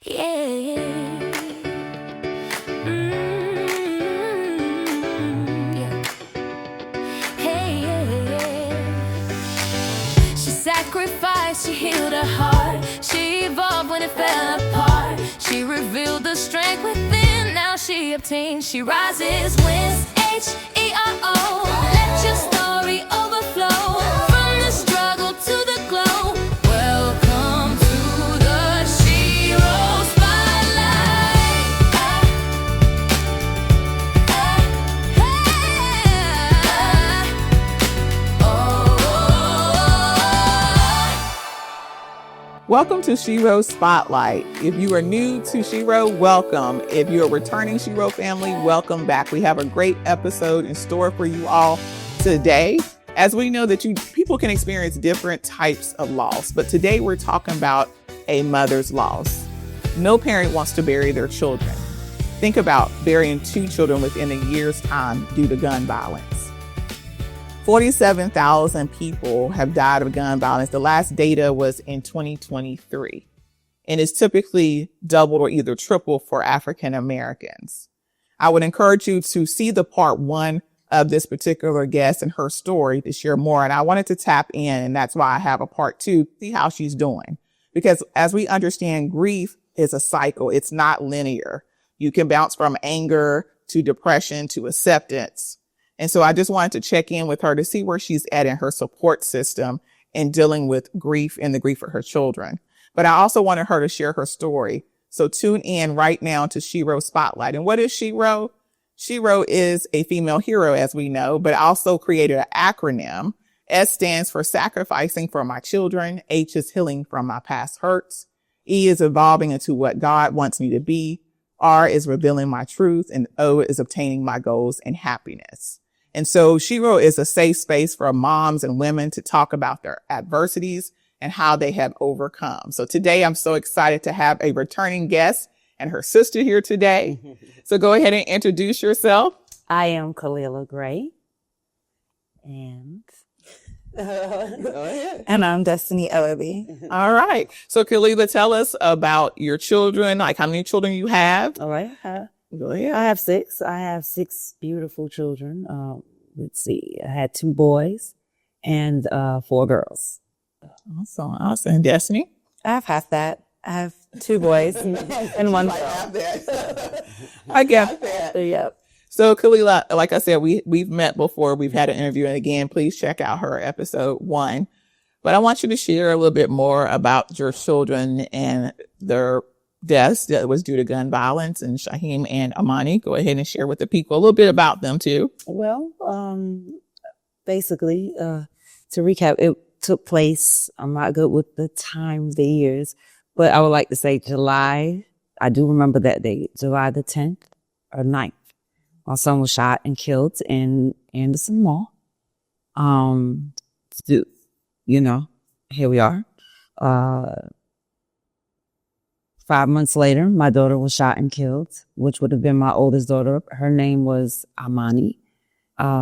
Yeah. Yeah. Hey, yeah. She sacrificed, she healed her heart. She evolved when it fell apart. She revealed the strength within. Now she obtains, she rises, wins. S.H.E.R.O. Let your story overflow from the struggle to the glow. Welcome to the SHERO Spotlight. Welcome to SHERO Spotlight. If you are new to SHERO, welcome. If you're a returning SHERO family, welcome back. We have a great episode in store for you all today. As we know that people can experience different types of loss, but today we're talking about a mother's loss. No parent wants to bury their children. Think about burying 2 children within a year's time due to gun violence. 47,000 people have died of gun violence. The last data was in 2023, and it's typically doubled or either triple for African Americans. I would encourage you to see the part 1 of this particular guest and her story to share more. And I wanted to tap in, and that's why I have a part 2, see how she's doing. Because as we understand, grief is a cycle. It's not linear. You can bounce from anger to depression to acceptance. And so I just wanted to check in with her to see where she's at in her support system in dealing with grief and the grief of her children. But I also wanted her to share her story. So tune in right now to SHERO Spotlight. And what is SHERO? SHERO is a female hero, as we know, but also created an acronym. S stands for sacrificing for my children. H is healing from my past hurts. E is evolving into what God wants me to be. R is revealing my truth. And O is obtaining my goals and happiness. And so SHERO is a safe space for moms and women to talk about their adversities and how they have overcome. So today I'm so excited to have a returning guest and her sister here today. So go ahead and introduce yourself. I am Khalilah Gray. And Go ahead. and I'm Destini Ellerbe. All right. So Khalilah, tell us about your children, like how many children you have. All right. Go ahead. I have 6. I have 6 beautiful children. Let's see. I had 2 boys and 4 girls. Awesome. Destiny? I have half that. I have 2 boys and 1 girl. I get that. Yep. So Khalilah, like I said, we've met before. We've had an interview. And again, please check out her episode 1. But I want you to share a little bit more about your children and their deaths that was due to gun violence, and Shaheem and Amani. Go ahead and share with the people a little bit about them too. Well, basically, to recap, it took place, I'm not good with the time, the years, but I would like to say July. I do remember that day, July the 10th or 9th. My son was shot and killed in Anderson Mall. Here we are. 5 months later, my daughter was shot and killed, which would have been my oldest daughter. Her name was Amani.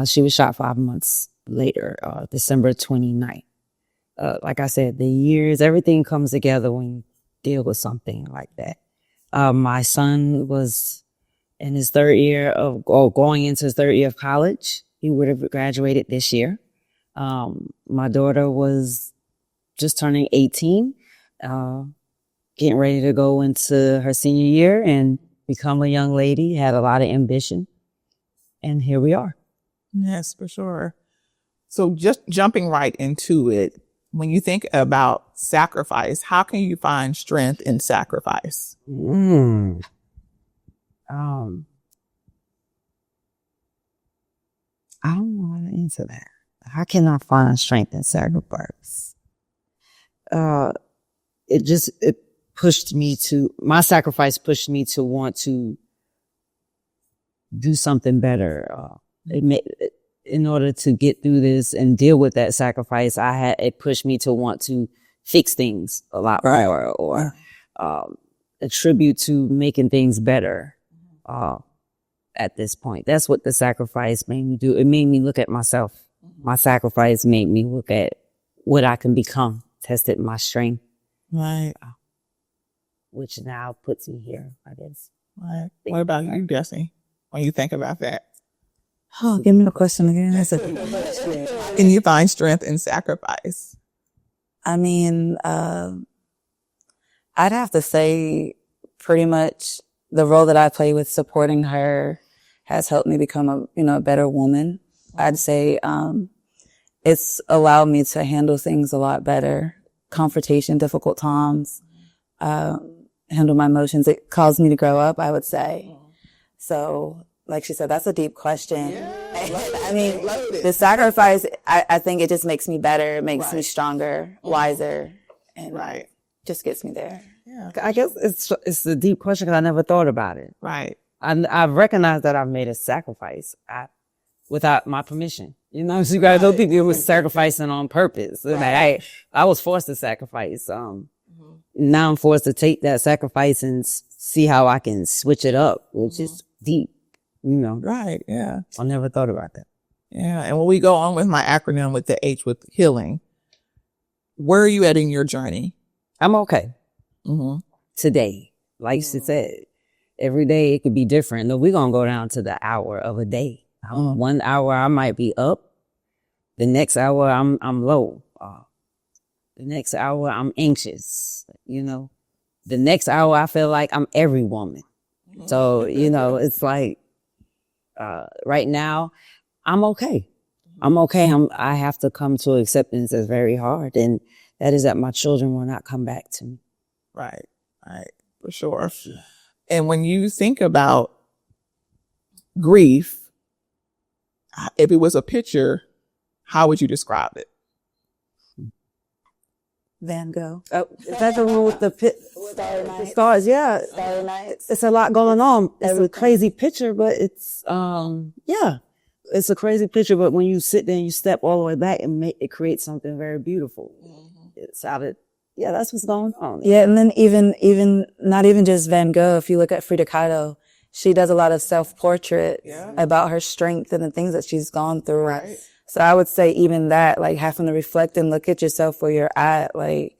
She was shot 5 months later, December 29th. Like I said, the years, everything comes together when you deal with something like that. My son was in his going into his 3rd year of college. He would have graduated this year. My daughter was just turning 18, getting ready to go into her senior year and become a young lady, had a lot of ambition. And here we are. Yes, for sure. So just jumping right into it, when you think about sacrifice, how can you find strength in sacrifice? I don't know how to answer that. How can I find strength in sacrifice? My sacrifice pushed me to want to do something better. In order to get through this and deal with that sacrifice, it pushed me to want to fix things a lot more or attribute to making things better. At this point, that's what the sacrifice made me do. It made me look at myself. My sacrifice made me look at what I can become, tested my strength. Right. which now puts me here, I guess. Right. What about you, Destiny? When you think about that, Oh, give me the question again. can you find strength in sacrifice? I mean, I'd have to say pretty much the role that I play with supporting her has helped me become a better woman. I'd say, it's allowed me to handle things a lot better. Confrontation, difficult times, handle my emotions. It caused me to grow up, I would say. So, like she said, that's a deep question. I mean, the sacrifice, I think it just makes me better. It makes me stronger, wiser, and just gets me there. Yeah. I guess it's a deep question because I never thought about it. Right. I've recognized that I've made a sacrifice without my permission. You know, so you guys don't think it was sacrificing on purpose. Like, I was forced to sacrifice. Now I'm forced to take that sacrifice and see how I can switch it up, which is deep. You know. Right. Yeah. I never thought about that. Yeah. And when we go on with my acronym with the H with healing, where are you at in your journey? I'm okay. Mm-hmm. Today, like she said, every day it could be different. No, we're going to go down to the hour of a day. 1 hour I might be up. The next hour I'm low. The next hour I'm anxious. You know, the next hour I feel like I'm every woman. So, you know, it's like, right now I'm okay. I'm okay. I have to come to acceptance that's very hard. And that is that my children will not come back to me. Right. Right. For sure. And when you think about grief, if it was a picture, how would you describe it? Van Gogh. Oh, is that the one with the stars? Yeah. Starry Nights. It's a lot going on. It's a crazy picture, but it's, it's a crazy picture, but when you sit there and you step all the way back and it creates something very beautiful. It's out of, that's what's going on. Yeah. And then even not even just Van Gogh. If you look at Frida Kahlo, she does a lot of self-portrait about her strength and the things that she's gone through. Right. So I would say even that, like having to reflect and look at yourself where you're at, like,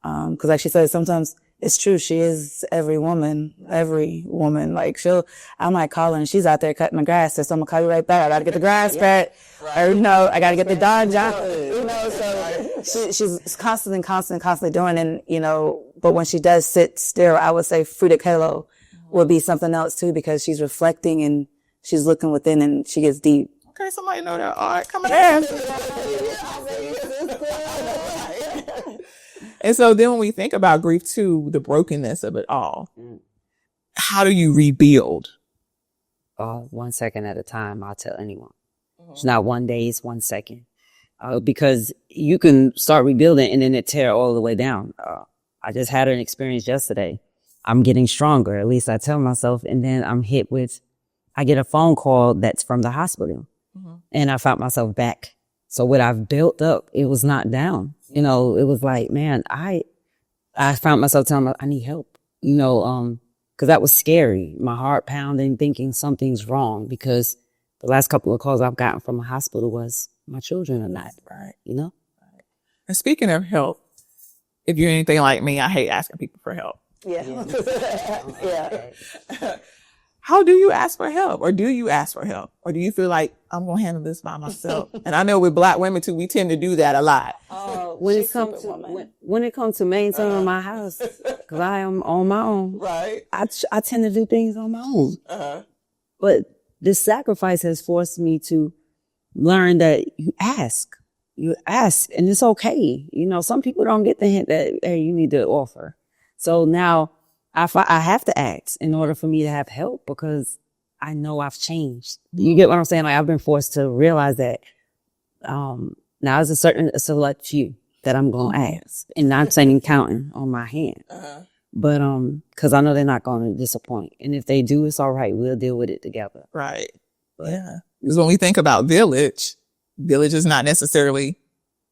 cause like she said, sometimes it's true. She is every woman. Like I might call her and she's out there cutting the grass. So I'm gonna call you right back. I gotta get the grass cut. Or, I gotta get the dog out. So she's constantly doing, and, but when she does sit still, I would say Frida Kahlo would be something else too, because she's reflecting and she's looking within and she gets deep. Okay, somebody know that art. Come on. And so then when we think about grief too, the brokenness of it all, how do you rebuild? 1 second at a time, I'll tell anyone. It's not 1 day, it's 1 second. Because you can start rebuilding and then it tear all the way down. I just had an experience yesterday. I'm getting stronger, at least I tell myself. And then I get a phone call that's from the hospital. And I found myself back. So what I've built up, it was not down. It was like, man, I found myself telling myself, I need help, cause that was scary. My heart pounding, thinking something's wrong, because the last couple of calls I've gotten from the hospital was my children are not right, Right. And speaking of help, if you're anything like me, I hate asking people for help. Yeah. How do you ask for help? Or do you ask for help? Or do you feel like I'm going to handle this by myself? And I know with Black women too, we tend to do that a lot. When it comes to maintaining my house, because I am on my own, right? I tend to do things on my own. But this sacrifice has forced me to learn that you ask, and it's okay. Some people don't get the hint that, hey, you need to offer. So now I have to ask in order for me to have help, because I know I've changed. You get what I'm saying? Like, I've been forced to realize that, now there's a select few that I'm going to ask, and I'm saying counting on my hand. But, cause I know they're not going to disappoint. And if they do, it's all right. We'll deal with it together. Right. But, yeah. Because when we think about village is not necessarily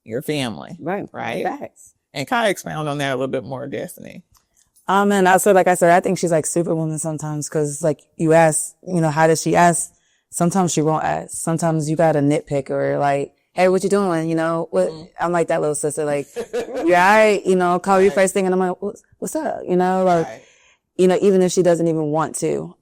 your family. Right. Right. Facts. And kind of expound on that a little bit more, Destiny. And also, like I said, I think she's like Superwoman sometimes, because like you ask, how does she ask? Sometimes she won't ask. Sometimes you got to nitpick, or like hey, what you doing? You know, what, I'm like that little sister, like, you all right? You know, call you first thing. And I'm like, what's up? You know, like, you know, even if she doesn't even want to.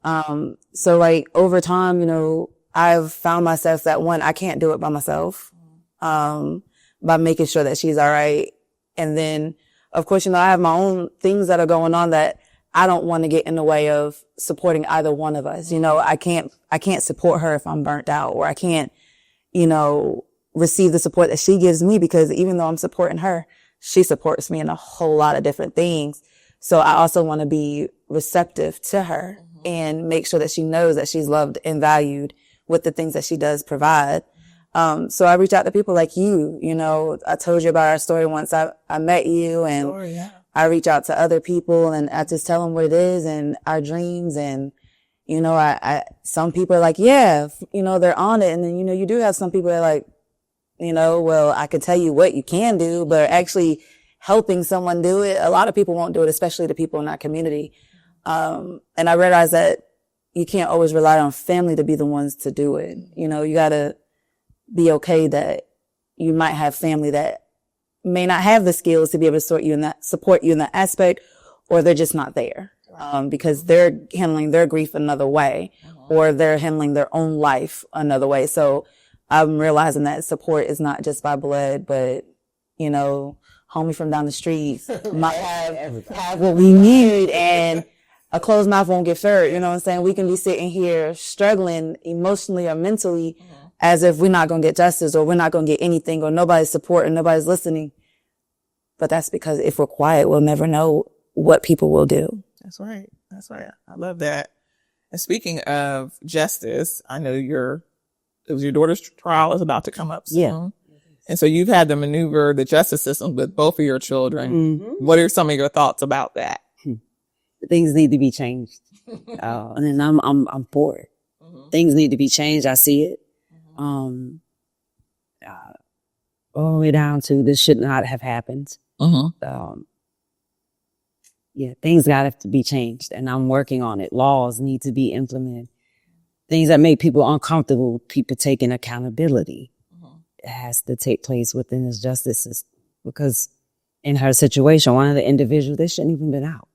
So like over time, you know, I've found myself that one, I can't do it by myself. By making sure that she's all right. And then, of course, you know, I have my own things that are going on that I don't want to get in the way of supporting either one of us. You know, I can't support her if I'm burnt out, or I can't, you know, receive the support that she gives me, because even though I'm supporting her, she supports me in a whole lot of different things. So I also want to be receptive to her and make sure that she knows that she's loved and valued with the things that she does provide. So I reach out to people like you know, I told you about our story once I met you, and I reach out to other people and I just tell them what it is and our dreams. And, you know, some people are like, yeah, you know, they're on it. And then, you know, you do have some people that are like, you know, well, I can tell you what you can do, but actually helping someone do it, a lot of people won't do it, especially the people in our community. And I realize that you can't always rely on family to be the ones to do it. You know, you gotta be okay that you might have family that may not have the skills to be able to support you in that aspect, or they're just not there, because they're handling their grief another way, or they're handling their own life another way. So I'm realizing that support is not just by blood, but, you know, homie from down the street might have what we need, and a closed mouth won't get fed. You know what I'm saying? We can be sitting here struggling emotionally or mentally as if we're not going to get justice, or we're not going to get anything, or nobody's supporting, nobody's listening. But that's because if we're quiet, we'll never know what people will do. That's right. That's right. I love that. And speaking of justice, I know your daughter's trial is about to come up soon. Yeah. And so you've had to maneuver the justice system with both of your children. What are some of your thoughts about that? Things need to be changed. And then I'm for it. Things need to be changed. I see it. All the way down to this should not have happened. Yeah, things got to be changed, and I'm working on it. Laws need to be implemented. Things that make people uncomfortable, people taking accountability. It has to take place within this justice system, because in her situation, one of the individuals, they shouldn't even been out.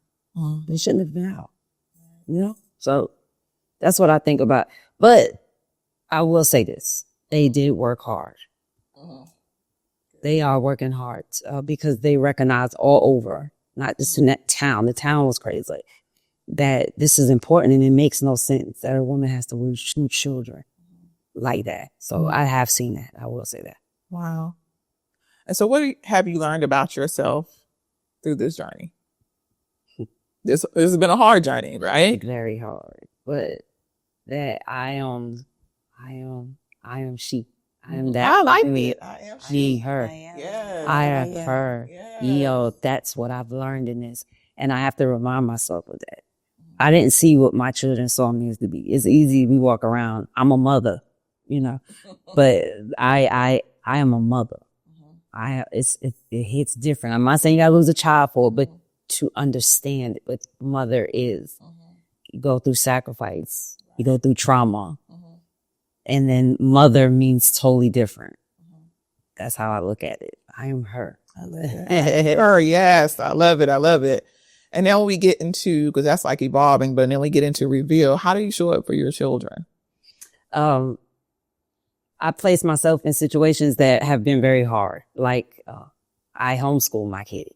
They shouldn't have been out. You know? So that's what I think about. But I will say this. They did work hard. They are working hard because they recognize all over, not just in that town. The town was crazy. That this is important, and it makes no sense that a woman has to lose 2 children like that. So I have seen that. I will say that. Wow. And so what have you learned about yourself through this journey? This has been a hard journey, right? Very hard. But that I am she. I am that. I like me. it. I am She, her. Yes. I am her. Yes. Yo, that's what I've learned in this. And I have to remind myself of that. I didn't see what my children saw me as to be. It's easy. We walk around. I'm a mother, you know, but I am a mother. It hits different. I'm not saying you gotta lose a child for it, but to understand what mother is. You go through sacrifice. You go through trauma. And then mother means totally different. That's how I look at it. I am her. I love it. Her, yes. I love it. I love it. And then when we get into, because that's like evolving, but then we get into reveal, how do you show up for your children? I place myself in situations that have been very hard. Like, I homeschool my kid.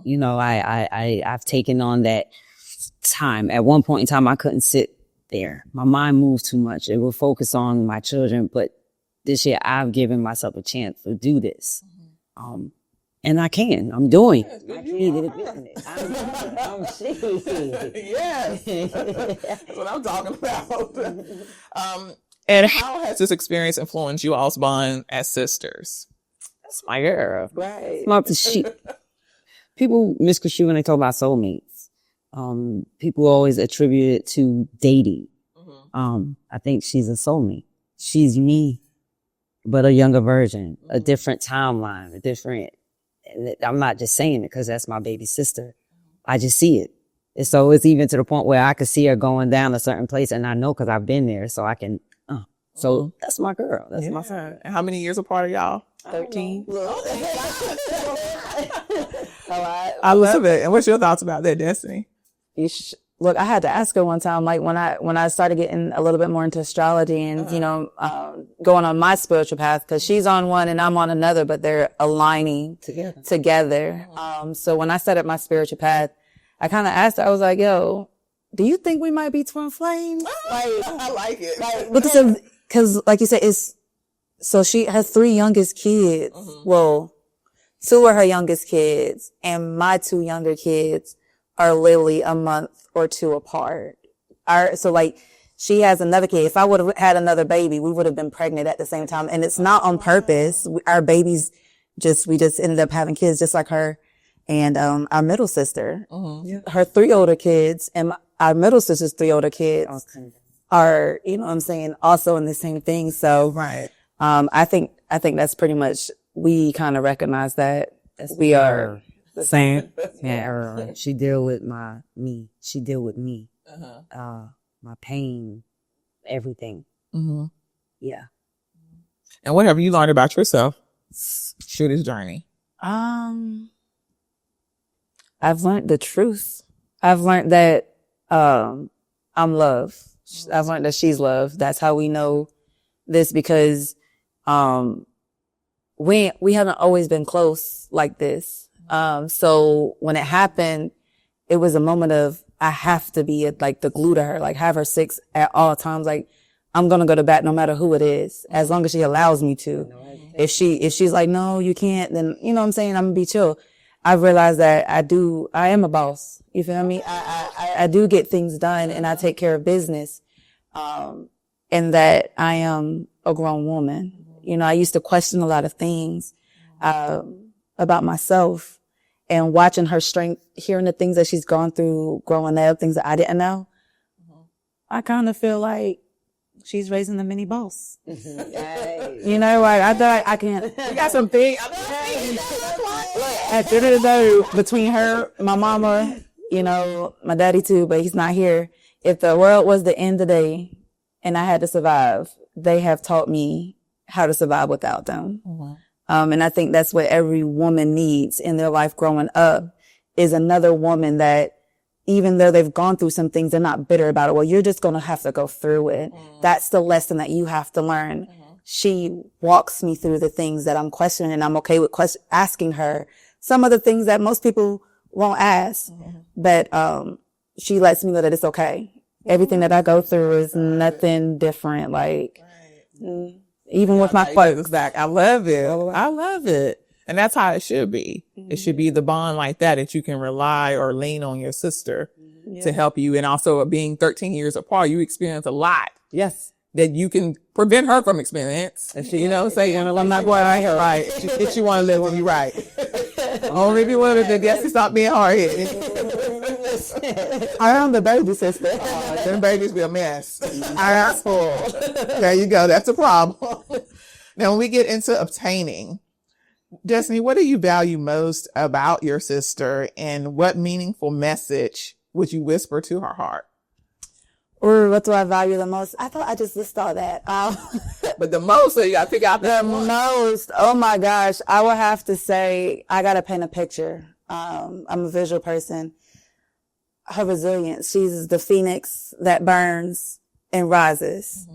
You know, I've taken on that time. At one point in time, I couldn't sit there. My mind moves too much. It will focus on my children. But this year, I've given myself a chance to do this. And I can. I'm doing it. I can. I'm serious. Yes. That's what I'm talking about. And how has this experience influenced you all's bond as sisters? That's my girl. Right. Not the shit. People misconstrue when they talk about soulmates. People always attribute it to dating. I think she's a soulmate. She's me, but a younger version, a different timeline, a different. I'm not just saying it because that's my baby sister. I just see it. And so it's even to the point where I could see her going down a certain place, and I know because I've been there, so I can. So that's my girl. That's my son. And how many years apart are y'all? 13. I love it. And what's your thoughts about that, Destiny? Look, I had to ask her one time, like when I started getting a little bit more into astrology and, going on my spiritual path, because she's on one and I'm on another, but they're aligning together. So when I set up my spiritual path, I kind of asked her, I was like, yo, do you think we might be twin flames? I like it. Because like you said, so she has 3 youngest kids. Well, 2 are her youngest kids, and my 2 younger kids are literally a month or 2 apart. So like, she has another kid. If I would have had another baby, we would have been pregnant at the same time. And it's not on purpose. Our babies we just ended up having kids just like her and, our middle sister. Her 3 older kids and our middle sister's 3 older kids are, you know what I'm saying, also in the same thing. So, I think that's pretty much, we kind of recognize that we are the same. Yeah, she deal with me. She deal with me. My pain, everything. Yeah. And what have you learned about yourself through this journey? I've learned the truth. I've learned that I'm loved. I've learned that she's loved. That's how we know this, because we haven't always been close like this. So when it happened, it was a moment of, I have to be like the glue to her, like have her 6 at all times. Like, I'm going to go to bat no matter who it is, as long as she allows me to. If she's like, no, you can't, then, you know what I'm saying, I'm gonna be chill. I've realized that I am a boss. You feel me? I do get things done and I take care of business. And that I am a grown woman. You know, I used to question a lot of things, about myself. And watching her strength, hearing the things that she's gone through growing up, things that I didn't know, I kind of feel like she's raising a mini boss. You know, like, I thought I can't. You got some things. At the end of the day, between her, my mama, you know, my daddy too, but he's not here. If the world was the end of the day and I had to survive, they have taught me how to survive without them. And I think that's what every woman needs in their life growing up, is another woman that, even though they've gone through some things, they're not bitter about it. Well, you're just going to have to go through it. That's the lesson that you have to learn. She walks me through the things that I'm questioning, and I'm okay with asking her some of the things that most people won't ask. But, she lets me know that it's okay. Everything that I go through is nothing different. Like, even with my folks. I love it. I love it. And that's how it should be. It should be the bond like that you can rely or lean on your sister to help you. And also, being 13 years apart, you experience a lot. Yes. That you can prevent her from experience. And she, you know, saying, I'm not going out here. Right. She thinks you want to live with me. Right. Only if you wanted to guess, stop being hard headed. I am the baby sister. Them babies be a mess. There you go. That's a problem. Now, when we get into obtaining, Destiny, what do you value most about your sister, and what meaningful message would you whisper to her heart? Or what do I value the most? I thought I just listed all that. But the most, so you got to pick out the most. Oh my gosh. I would have to say, I got to paint a picture. I'm a visual person. Her resilience. She's the phoenix that burns and rises.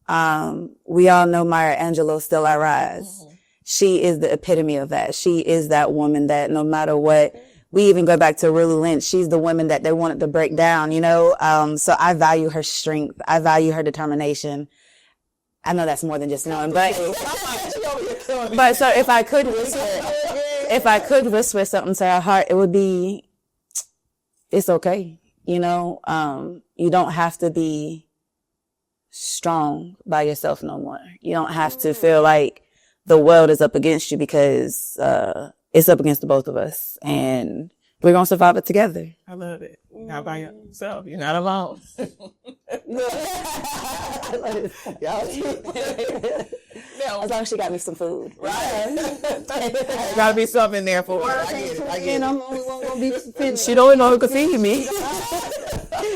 We all know Maya Angelou, Still I Rise. She is the epitome of that. She is that woman that no matter what, we even go back to Ruby Lynch. She's the woman that they wanted to break down, you know? So I value her strength. I value her determination. I know that's more than just knowing, but so if I could whisper something to her heart, it would be, it's okay. You know, you don't have to be strong by yourself no more. You don't have to feel like the world is up against you, because, it's up against the both of us, and we're going to survive it together. I love it. You're not by yourself. You're not alone. As long as she got me some food. Right. Got to be something in there for her. I get it. She don't know who can feed me.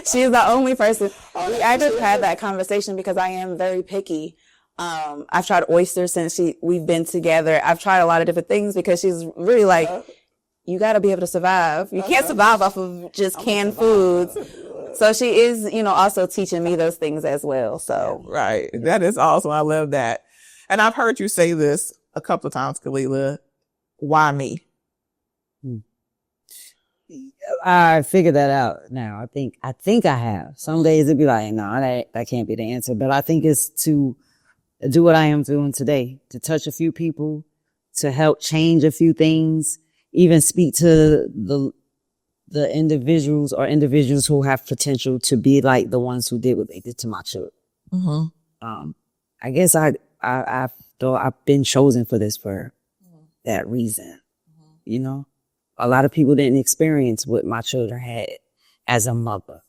She's the only person. I just had that conversation because I am very picky I've tried oysters since we've been together. I've tried a lot of different things because she's really like, you got to be able to survive. You can't survive off of just canned foods. So she is, also teaching me those things as well. So right. That is awesome. I love that. And I've heard you say this a couple of times, Khalilah. Why me? I figured that out now. I think I have. Some days it'd be like, no, that can't be the answer. But I think it's to do what I am doing today, to touch a few people, to help change a few things, even speak to the individuals who have potential to be like the ones who did what they did to my children. Mm-hmm. I guess I thought I've been chosen for this for that reason. A lot of people didn't experience what my children had as a mother.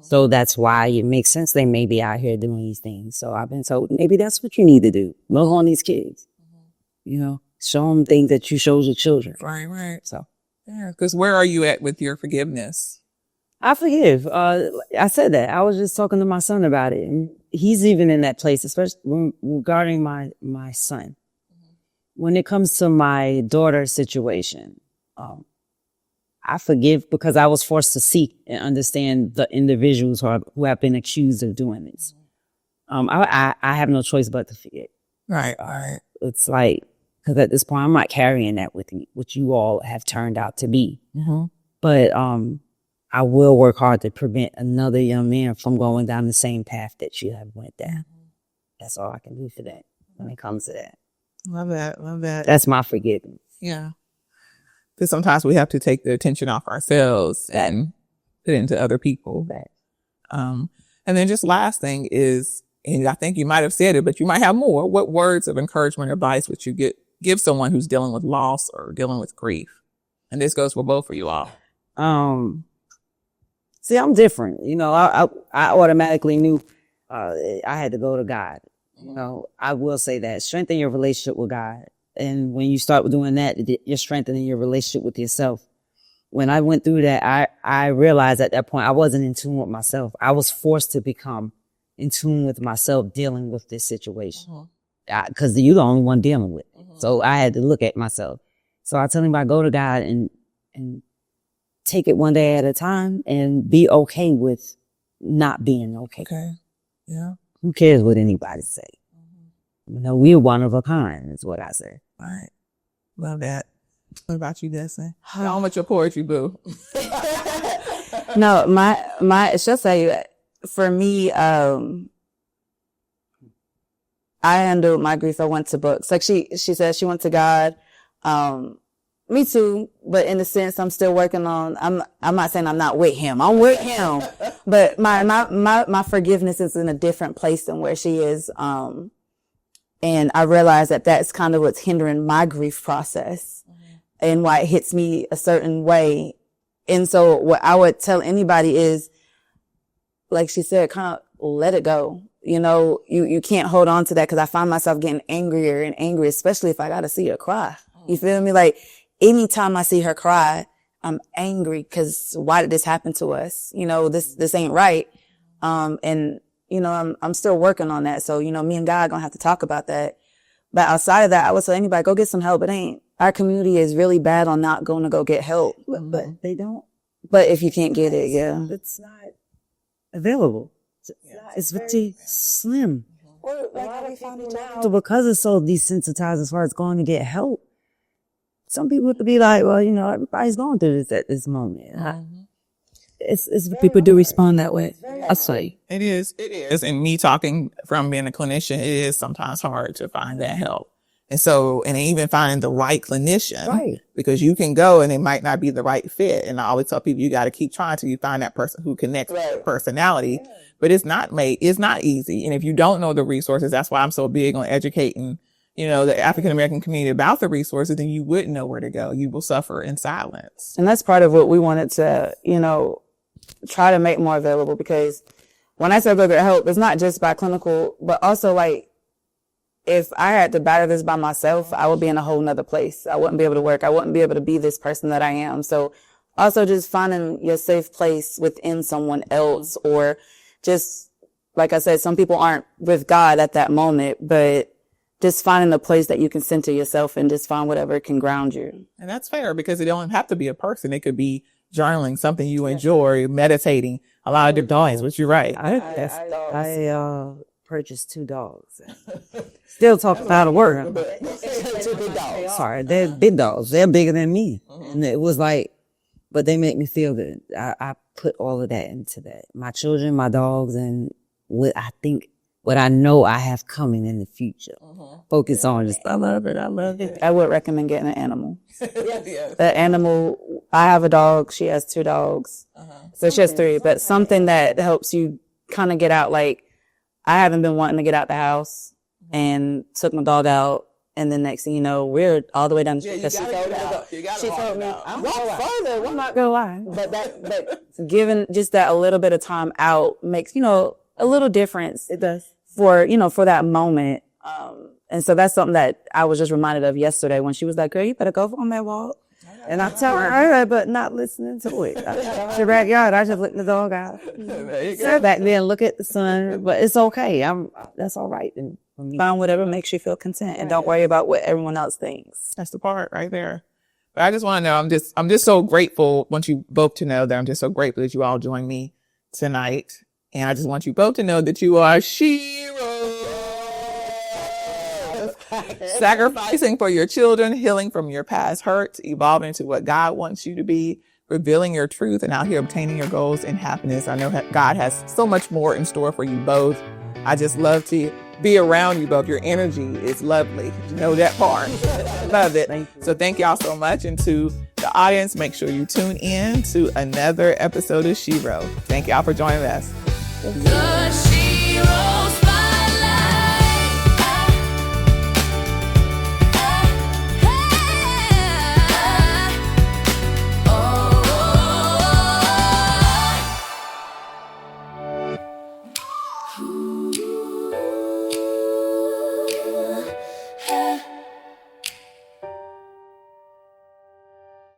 So that's why it makes sense they may be out here doing these things. So I've been told maybe that's what you need to do. Look on these kids, show them things that you showed your children. Right. So, yeah, because where are you at with your forgiveness? I forgive. I said that. I was just talking to my son about it. And he's even in that place, especially regarding my son. When it comes to my daughter's situation, I forgive because I was forced to see and understand the individuals who have been accused of doing this. I have no choice but to forget. Right. All right. It's like, because at this point, I'm not carrying that with me, which you all have turned out to be. Mm-hmm. But I will work hard to prevent another young man from going down the same path that you have went down. That's all I can do for that when it comes to that. Love that. That's my forgiveness. Yeah. Because sometimes we have to take the attention off ourselves and put it into other people. And then just last thing is, and I think you might have said it, but you might have more. What words of encouragement or advice would you give someone who's dealing with loss or dealing with grief? And this goes for both of you all. See, I'm different. I automatically knew I had to go to God. I will say that. Strengthen your relationship with God. And when you start doing that, you're strengthening your relationship with yourself. When I went through that, I realized at that point I wasn't in tune with myself. I was forced to become in tune with myself dealing with this situation. Because you're the only one dealing with it. So I had to look at myself. So I tell him I go to God and take it one day at a time and be okay with not being okay. Okay. Yeah. Who cares what anybody say? We're one of a kind, is what I say. All right. Love that. What about you, Destini? How much your poetry, boo? No, my she'll say for me, I handled my grief. I went to books. Like she said she went to God. Me too, but in a sense, I'm still working on, I'm not saying I'm not with him. I'm with him, but my forgiveness is in a different place than where she is. And I realize that that's kind of what's hindering my grief process and why it hits me a certain way. And so what I would tell anybody is, like she said, kind of let it go. You can't hold on to that, because I find myself getting angrier and angrier, especially if I got to see her cry. You feel me? Like anytime I see her cry, I'm angry because why did this happen to us? This ain't right. And I'm still working on that. So, me and God gonna have to talk about that. But outside of that, I would tell anybody, go get some help. Our community is really bad on not going to go get help. But they don't. But if you can't get it, yeah. It's not available. It's very slim. So because it's so desensitized as far as going to get help, some people could be like, well, everybody's going through this at this moment. It's people do respond that way. I say it is. And me talking from being a clinician, it is sometimes hard to find that help. And so, and even finding the right clinician, right? Because you can go and it might not be the right fit. And I always tell people, you got to keep trying till you find that person who connects with your personality. But it's not easy. And if you don't know the resources, that's why I'm so big on educating, the African American community about the resources, then you wouldn't know where to go. You will suffer in silence. And that's part of what we wanted to, try to make more available, because when I say go get help, it's not just by clinical, but also like, if I had to battle this by myself, I would be in a whole nother place. I wouldn't be able to work. I wouldn't be able to be this person that I am. So also just finding your safe place within someone else, or just like I said, some people aren't with God at that moment, but just finding a place that you can center yourself and just find whatever can ground you. And that's fair because it don't have to be a person. It could be journaling, something you enjoy, meditating, a lot of different things, which you're right. I purchased 2 dogs. Still talking about work. Sorry, they're big dogs. They're bigger than me. And it was like, but they make me feel good. I put all of that into that. My children, my dogs, and what I know I have coming in the future. Focus on just, I love it. I would recommend getting an animal. The animal, I have a dog. She has 2 dogs. So she has 3, but something that helps you kind of get out. Like, I haven't been wanting to get out the house and took my dog out. And then next thing you know, we're all the way down the street. She told me, walk further. I'm not going to lie. But giving just that a little bit of time out makes, a little difference. It does. For that moment. And so that's something that I was just reminded of yesterday when she was like, girl, you better go on that walk. And I tell her, all right, but not listening to it. It's your backyard. I just let the dog out. Sit back there and look at the sun, but it's okay. That's all right. And find whatever makes you feel content and don't worry about what everyone else thinks. That's the part right there. But I just want to know, I'm just so grateful, want you both to know that I'm just so grateful that you all joined me tonight. And I just want you both to know that you are SHERO. Sacrificing for your children, healing from your past hurts, evolving into what God wants you to be, revealing your truth, and out here obtaining your goals and happiness. I know God has so much more in store for you both. I just love to be around you both. Your energy is lovely. You know that part. Love it. So thank y'all so much. And to the audience, make sure you tune in to another episode of SHERO. Thank y'all for joining us. The SHERO.